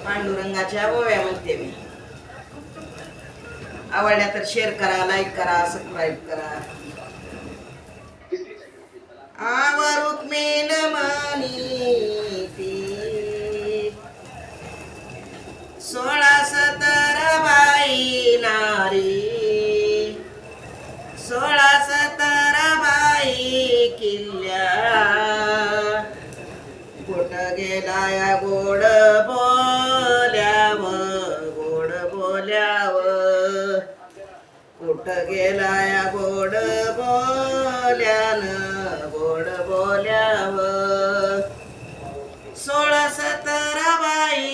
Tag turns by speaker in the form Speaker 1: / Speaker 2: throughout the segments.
Speaker 1: पांडुरंगाच्या ओव्या म्हणते मी. आवडल्या तर शेअर करा, लाईक करा, सबस्क्राईब करा. आवर मेन मानी ती 16-17 बाई नारी, 16-17 बाई किल्ल्या. कुठ गेला या गोड बोल्याव, गोड बोल्याव. कुठ गेला या गोड बोल्यान, गोड बोल्याव. 16-17 बाई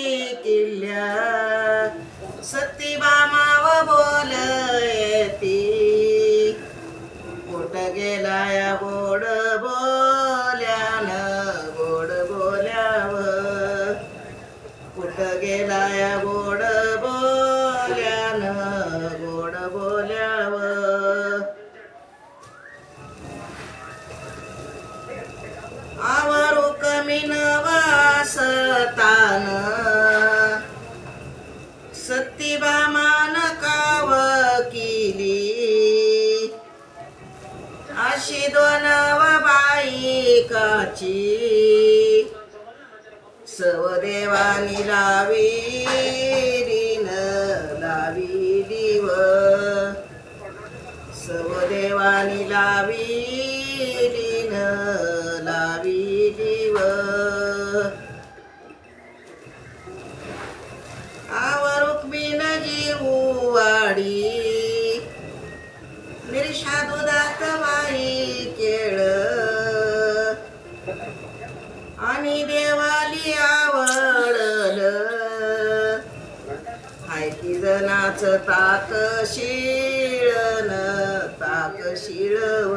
Speaker 1: किल्ल्या, सतीबामाव बोलती. कुठ गेला या गोड बोल्यान, गोड बोल्याव. कुठ गेला या गोड बोल्यान, गोड बोल्याव. आवरू कमी वासतान, सतीबामान काव केली. अशी 2 बाई काची, सवदेवानी लाविलीन, लाविलीव. सवदेवानी लाविलीन, लाविलीव. आवरुक बिन जीववाडी, मिरशा दुधात बाई केळ. आणि देवाली आवडल, हाय की जनाच ताक शिळन, ताक शिळव.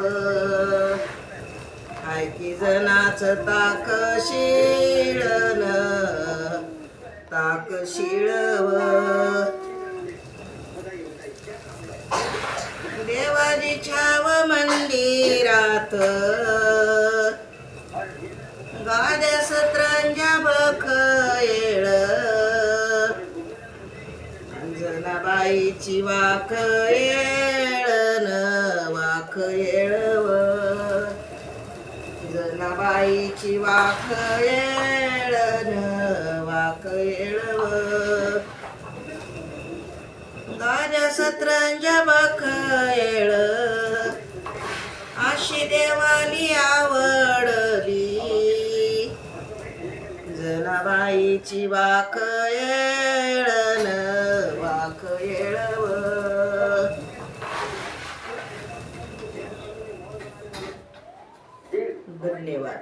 Speaker 1: हाय की जनाच ताक शिळन, ताक शिळव. देवाची छाव मंदिरात, गाद्या सत्रांच्या बखयेळ. जनाबाईची वाख येळन, वाख येळव. जनाबाईची वाख येळन, वाख येळव. गाद्या सत्रांच्या बखयेळ, अशी देवाली आवडली. जनाबाईची वाख येळन, वाख येळव. धन्यवाद.